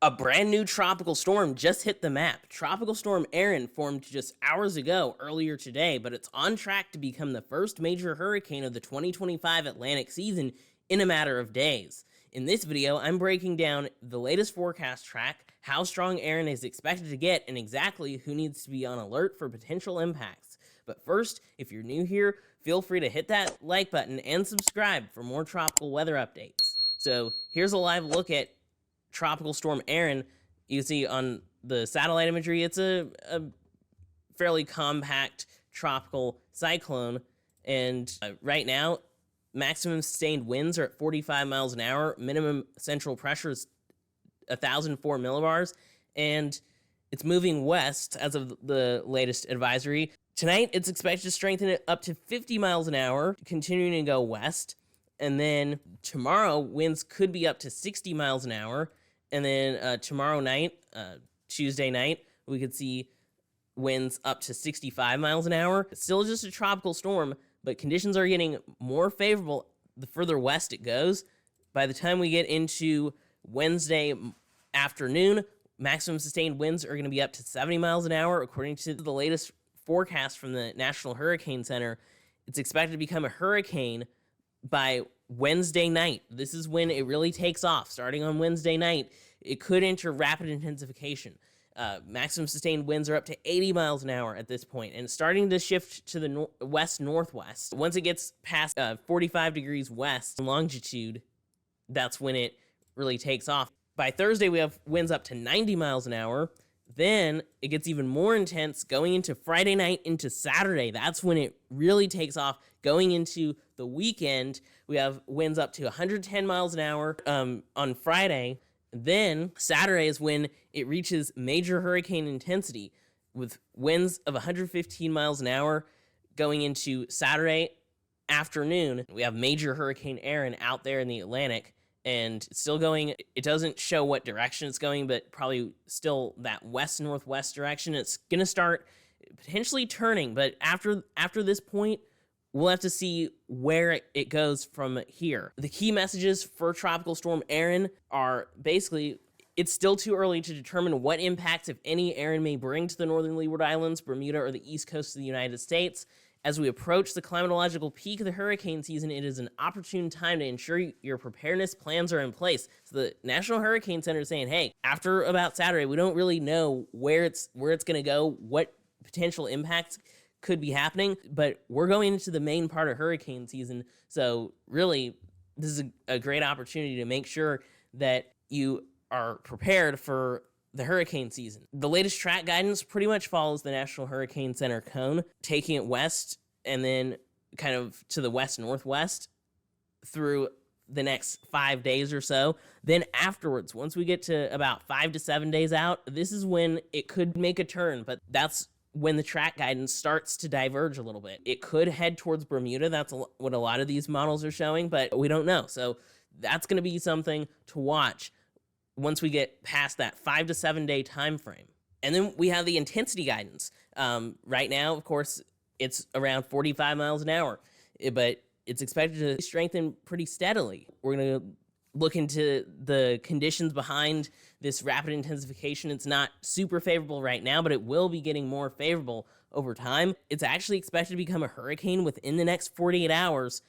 A brand new tropical storm just hit the map. Tropical Storm Erin formed just hours ago earlier today, but it's on track to become the first major hurricane of the 2025 Atlantic season in a matter of days. In this video, I'm breaking down the latest forecast track, how strong Erin is expected to get, and exactly who needs to be on alert for potential impacts. But first, if you're new here, feel free to hit that like button and subscribe for more tropical weather updates. So here's a live look at Tropical Storm Erin. You can see on the satellite imagery, it's a fairly compact tropical cyclone. And right now, maximum sustained winds are at 45 miles an hour. Minimum central pressure is 1,004 millibars. And it's moving west as of the latest advisory. Tonight, it's expected to strengthen it up to 50 miles an hour, continuing to go west. And then tomorrow, winds could be up to 60 miles an hour. And then tomorrow night, Tuesday night, we could see winds up to 65 miles an hour. It's still just a tropical storm, but conditions are getting more favorable the further west it goes. By the time we get into Wednesday afternoon, maximum sustained winds are going to be up to 70 miles an hour. According to the latest forecast from the National Hurricane Center, it's expected to become a hurricane by Wednesday night. This is when it really takes off. Starting on Wednesday night, it could enter rapid intensification. Maximum sustained winds are up to 80 miles an hour at this point, and it's starting to shift to the west-northwest. Once it gets past 45 degrees west longitude, that's when it really takes off. By Thursday, we have winds up to 90 miles an hour. Then it gets even more intense going into Friday night into Saturday. That's when it really takes off. Going into the weekend, we have winds up to 110 miles an hour on Friday. Then Saturday is when it reaches major hurricane intensity with winds of 115 miles an hour going into Saturday afternoon. We have major Hurricane Erin out there in the Atlantic. And it's still going. It doesn't show what direction it's going, but probably still that west-northwest direction. It's going to start potentially turning, but after this point, we'll have to see where it goes from here. The key messages for Tropical Storm Erin are basically, it's still too early to determine what impacts, if any, Erin may bring to the northern Leeward Islands, Bermuda, or the east coast of the United States. As we approach the climatological peak of the hurricane season, it is an opportune time to ensure your preparedness plans are in place. So the National Hurricane Center is saying, hey, after about Saturday, we don't really know where it's going to go, what potential impacts could be happening, but we're going into the main part of hurricane season. So really, this is a great opportunity to make sure that you are prepared for the hurricane season. The latest track guidance pretty much follows the National Hurricane Center cone, taking it west and then kind of to the west-northwest through the next 5 days or so. Then afterwards, once we get to about 5 to 7 days out, this is when it could make a turn, but that's when the track guidance starts to diverge a little bit. It could head towards Bermuda. That's what a lot of these models are showing, but we don't know. So that's going to be something to watch once we get past that 5 to 7 day time frame. And then we have the intensity guidance. Right now, of course, it's around 45 miles an hour, but it's expected to strengthen pretty steadily. We're going to look into the conditions behind this rapid intensification. It's not super favorable right now, but it will be getting more favorable over time. It's actually expected to become a hurricane within the next 48 hours,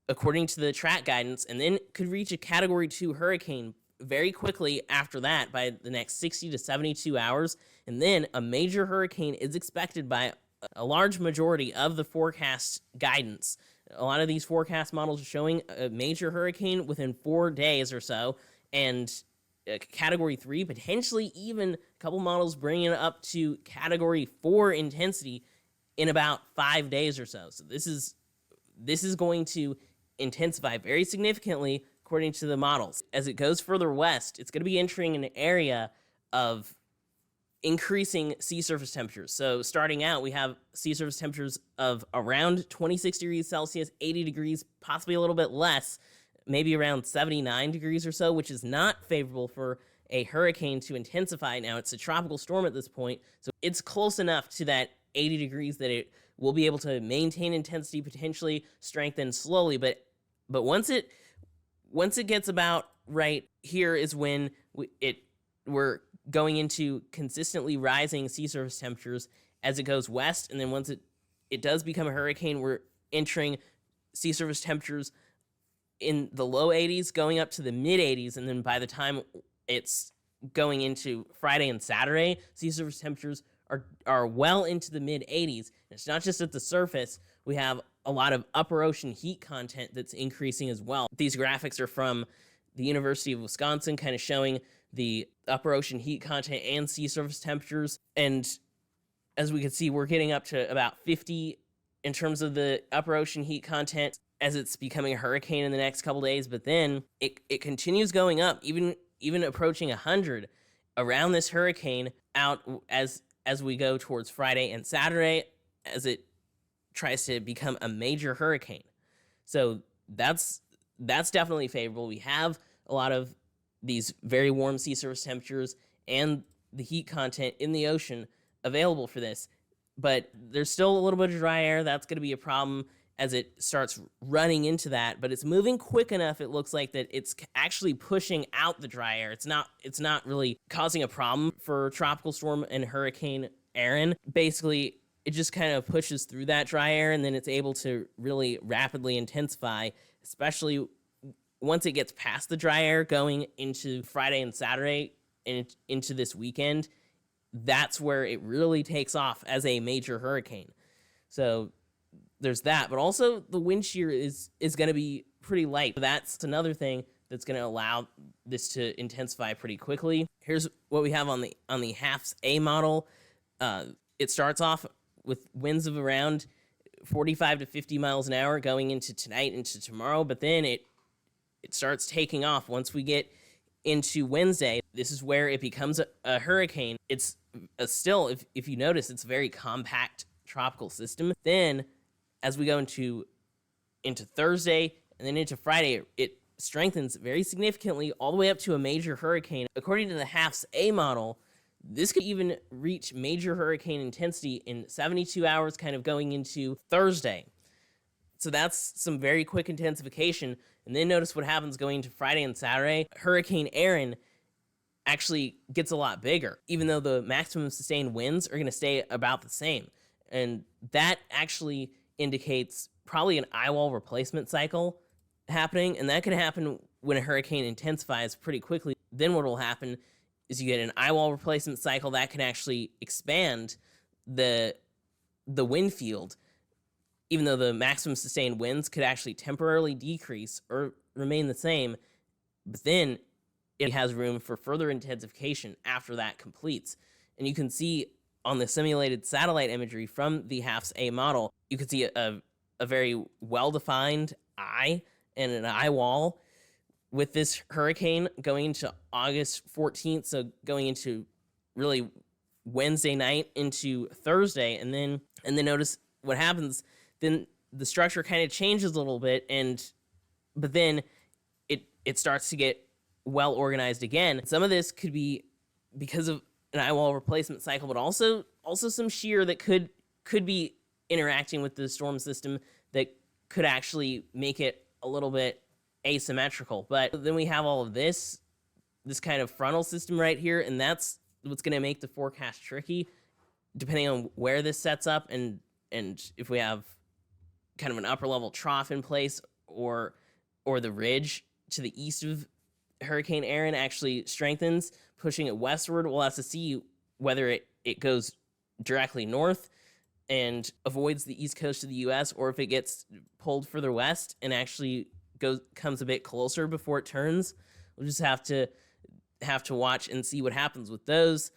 according to the track guidance, and then could reach a Category 2 hurricane very quickly after that by the next 60 to 72 hours. And then a major hurricane is expected by a large majority of the forecast guidance. A lot of these forecast models are showing a major hurricane within 4 days or so, and Category 3, potentially even a couple models bringing it up to Category 4 intensity in about 5 days or so. So this is going to intensify very significantly according to the models. As it goes further west, it's going to be entering an area of increasing sea surface temperatures. So starting out, we have sea surface temperatures of around 26 degrees Celsius, 80 degrees, possibly a little bit less, maybe around 79 degrees or so, which is not favorable for a hurricane to intensify. Now, it's a tropical storm at this point, so it's close enough to that 80 degrees that it will be able to maintain intensity, potentially strengthen slowly, but once it gets about right here is when we're going into consistently rising sea surface temperatures as it goes west, and then once it does become a hurricane, we're entering sea surface temperatures in the low 80s going up to the mid 80s, and then by the time it's going into Friday and Saturday, sea surface temperatures are well into the mid 80s. It's not just at the surface. We have a lot of upper ocean heat content that's increasing as well. These graphics are from the University of Wisconsin, kind of showing the upper ocean heat content and sea surface temperatures. And as we can see, we're getting up to about 50 in terms of the upper ocean heat content as it's becoming a hurricane in the next couple days. But then it continues going up, even approaching 100 around this hurricane out as we go towards Friday and Saturday, as it tries to become a major hurricane. So that's definitely favorable. We have a lot of these very warm sea surface temperatures and the heat content in the ocean available for this, but there's still a little bit of dry air. That's going to be a problem as it starts running into that, but it's moving quick enough, it looks like, that it's actually pushing out the dry air. It's not really causing a problem for Tropical Storm and Hurricane Erin. Basically, it just kind of pushes through that dry air, and then it's able to really rapidly intensify, especially once it gets past the dry air going into Friday and Saturday and into this weekend. That's where it really takes off as a major hurricane. So there's that, but also the wind shear is going to be pretty light. That's another thing that's going to allow this to intensify pretty quickly. Here's what we have on the HAFS A model. It starts off with winds of around 45 to 50 miles an hour going into tonight, into tomorrow, but then it starts taking off once we get into Wednesday. This is where it becomes a hurricane. It's still, if you notice, it's a very compact tropical system. Then as we go into Thursday and then into Friday, it strengthens very significantly all the way up to a major hurricane. According to the HAFS A model, this could even reach major hurricane intensity in 72 hours, kind of going into Thursday. So that's some very quick intensification. And then notice what happens going into Friday and Saturday. Hurricane Erin actually gets a lot bigger, even though the maximum sustained winds are going to stay about the same. And that actually indicates probably an eye wall replacement cycle happening, and that can happen when a hurricane intensifies pretty quickly. Then what will happen is you get an eye wall replacement cycle that can actually expand the wind field, even though the maximum sustained winds could actually temporarily decrease or remain the same. But then it has room for further intensification after that completes. And you can see on the simulated satellite imagery from the HAFS A model, you can see a very well-defined eye and an eye wall with this hurricane going into August 14th, so going into really Wednesday night into Thursday, and then notice what happens. Then the structure kind of changes a little bit, but then it starts to get well organized again. Some of this could be because of an eye wall replacement cycle, but also some shear that could be interacting with the storm system that could actually make it a little bit asymmetrical. But then we have all of this kind of frontal system right here, and that's what's going to make the forecast tricky, depending on where this sets up and if we have kind of an upper level trough in place or the ridge to the east of Hurricane Erin actually strengthens, pushing it westward. We'll have to see whether it goes directly north and avoids the east coast of the U.S., or if it gets pulled further west and actually comes a bit closer before it turns. We'll just have to watch and see what happens with those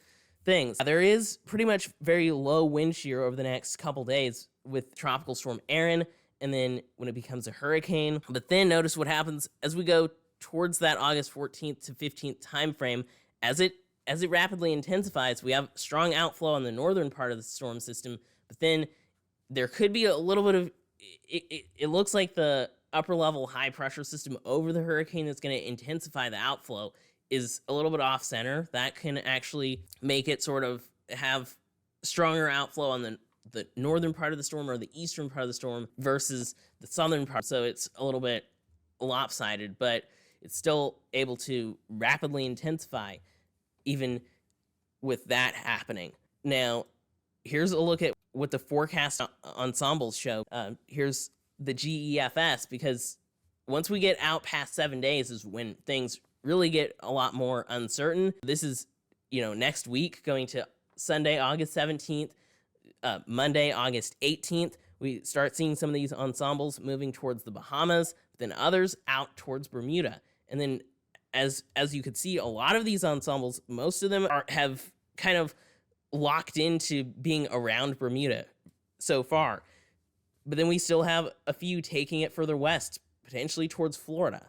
things. There is pretty much very low wind shear over the next couple days with Tropical Storm Erin, and then when it becomes a hurricane. But then notice what happens as we go towards that August 14th to 15th time frame. As it rapidly intensifies, we have strong outflow on the northern part of the storm system, but then there could be a little bit of it looks like the upper level high pressure system over the hurricane that's going to intensify the outflow is a little bit off center. That can actually make it sort of have stronger outflow on the northern part of the storm or the eastern part of the storm versus the southern part. So it's a little bit lopsided, but it's still able to rapidly intensify. even with that happening. Now, here's a look at what the forecast ensembles show. Here's the GEFS, because once we get out past 7 days is when things really get a lot more uncertain. This is, next week going to Sunday, August 17th, Monday, August 18th. We start seeing some of these ensembles moving towards the Bahamas, then others out towards Bermuda. And then as you could see, a lot of these ensembles, most of them have kind of locked into being around Bermuda so far. But then we still have a few taking it further west, potentially towards Florida.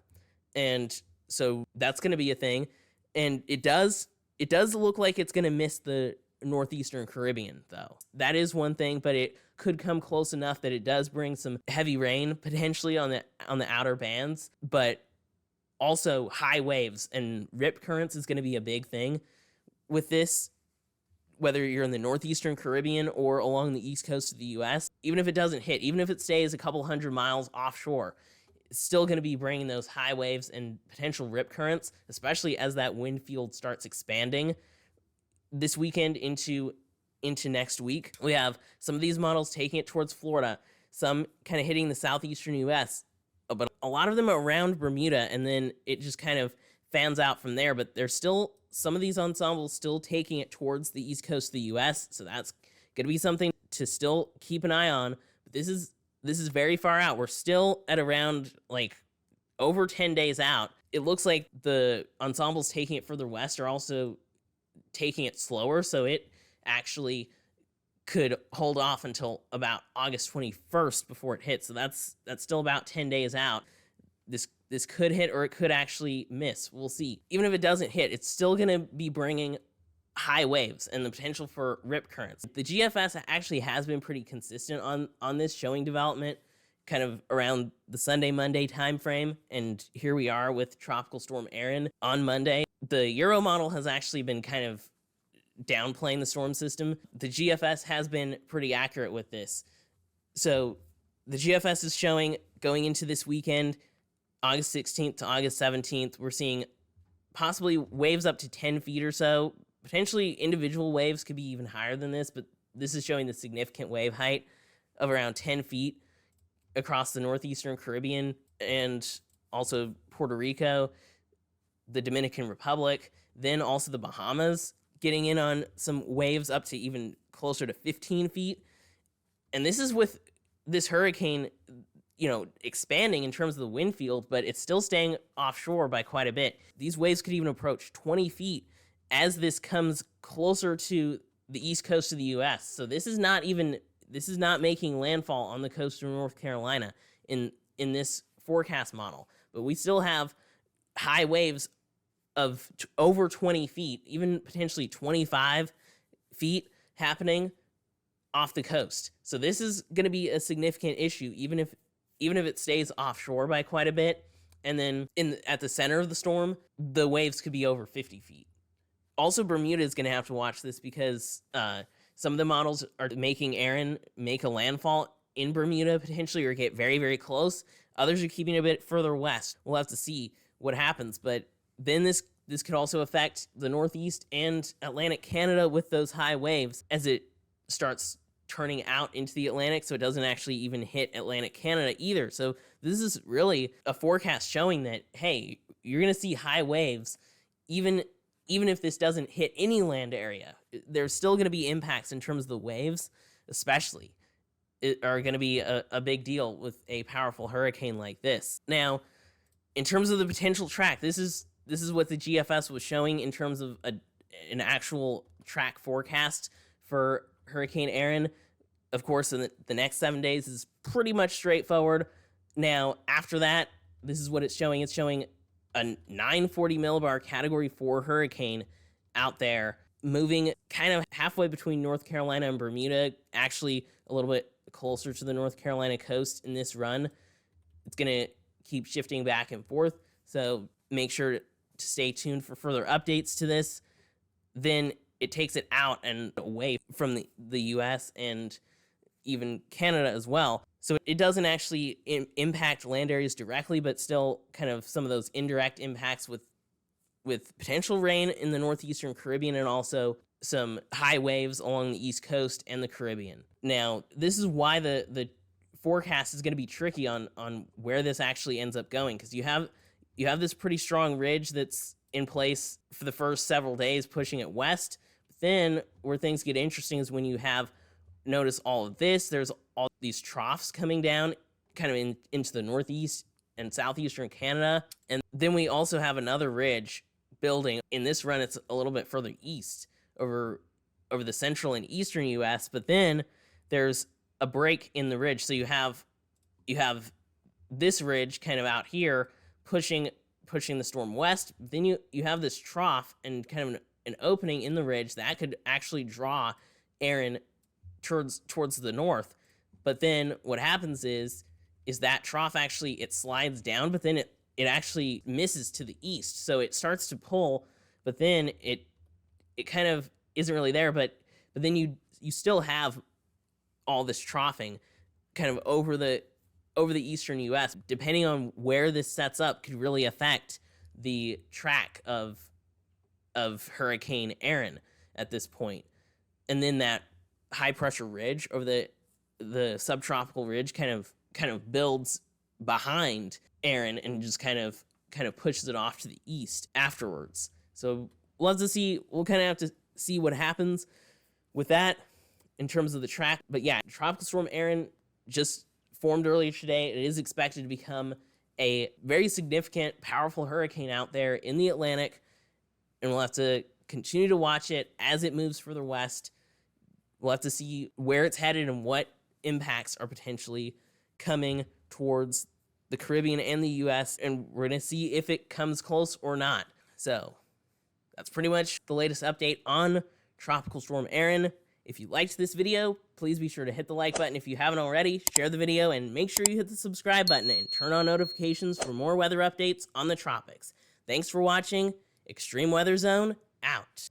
And so that's going to be a thing. And it does look like it's going to miss the northeastern Caribbean, though. That is one thing, but it could come close enough that it does bring some heavy rain potentially on the outer bands, but also high waves and rip currents is going to be a big thing with this, whether you're in the northeastern Caribbean or along the east coast of the US. Even if it doesn't hit, even if it stays a couple hundred miles offshore, it's still going to be bringing those high waves and potential rip currents, especially as that wind field starts expanding this weekend into next week. We have some of these models taking it towards Florida, some kind of hitting the southeastern US, but a lot of them around Bermuda, and then it just kind of fans out from there. But there's still some of these ensembles still taking it towards the east coast of the US, so that's going to be something to still keep an eye on. But this is very far out. We're still at around like over 10 days out. It looks like the ensembles taking it further west are also taking it slower, so it actually could hold off until about August 21st before it hits. So that's still about 10 days out. This could hit, or it could actually miss. We'll see. Even if it doesn't hit, it's still going to be bringing high waves and the potential for rip currents. The GFS actually has been pretty consistent on this, showing development kind of around the Sunday, Monday time frame. And here we are with Tropical Storm Erin on Monday. The Euro model has actually been kind of downplaying the storm system. The GFS has been pretty accurate with this. So the GFS is showing going into this weekend, August 16th to August 17th, we're seeing possibly waves up to 10 feet or so. Potentially individual waves could be even higher than this, but this is showing the significant wave height of around 10 feet across the northeastern Caribbean and also Puerto Rico, the Dominican Republic, then also the Bahamas, getting in on some waves up to even closer to 15 feet. And this is with this hurricane, expanding in terms of the wind field, but it's still staying offshore by quite a bit. These waves could even approach 20 feet as this comes closer to the east coast of the US. So this is not making landfall on the coast of North Carolina in this forecast model. But we still have high waves of over 20 feet, even potentially 25 feet happening off the coast. So this is going to be a significant issue, even if it stays offshore by quite a bit. And then at the center of the storm, the waves could be over 50 feet. Also, Bermuda is going to have to watch this because some of the models are making Erin make a landfall in Bermuda potentially, or get very, very close. Others are keeping it a bit further west. We'll have to see what happens. But then this could also affect the Northeast and Atlantic Canada with those high waves as it starts turning out into the Atlantic, so it doesn't actually even hit Atlantic Canada either. So this is really a forecast showing that, hey, you're going to see high waves even if this doesn't hit any land area. There's still going to be impacts in terms of the waves, especially, are going to be a big deal with a powerful hurricane like this. Now, in terms of the potential track, this is what the GFS was showing in terms of an actual track forecast for Hurricane Erin. Of course, in the next 7 days is pretty much straightforward. Now, after that, this is what it's showing. It's showing a 940 millibar Category 4 hurricane out there, moving kind of halfway between North Carolina and Bermuda, actually a little bit closer to the North Carolina coast in this run. It's going to keep shifting back and forth, so make sure to stay tuned for further updates to this. Then it takes it out and away from the US and even Canada as well. So it doesn't actually impact land areas directly, but still kind of some of those indirect impacts with with potential rain in the northeastern Caribbean and also some high waves along the East Coast and the Caribbean. Now, this is why the forecast is going to be tricky on where this actually ends up going, because you have this pretty strong ridge that's in place for the first several days pushing it west. But then where things get interesting is when you notice all of this, there's all these troughs coming down kind of into the northeast and southeastern Canada. And then we also have another ridge building. In this run, it's a little bit further east over the central and eastern US, but then there's a break in the ridge. So you have this ridge kind of out here pushing the storm west. Then you have this trough and kind of an opening in the ridge that could actually draw Erin towards the north. But then what happens is that trough actually, it slides down, but then it actually misses to the east. So it starts to pull, but then it kind of isn't really there, but then you still have all this troughing kind of over the eastern US. Depending on where this sets up could really affect the track of Hurricane Erin at this point. And then that high pressure ridge over the subtropical ridge kind of builds behind Erin and just kind of pushes it off to the east afterwards. So we'll kind of have to see what happens with that in terms of the track. But yeah, Tropical Storm Erin just formed earlier today. It is expected to become a very significant, powerful hurricane out there in the Atlantic, and we'll have to continue to watch it as it moves further west. We'll have to see where it's headed and what impacts are potentially coming towards the Caribbean and the US, and we're going to see if it comes close or not. So that's pretty much the latest update on Tropical Storm Erin. If you liked this video, please be sure to hit the like button. If you haven't already, share the video, and make sure you hit the subscribe button and turn on notifications for more weather updates on the tropics. Thanks for watching. Extreme Weather Zone, out.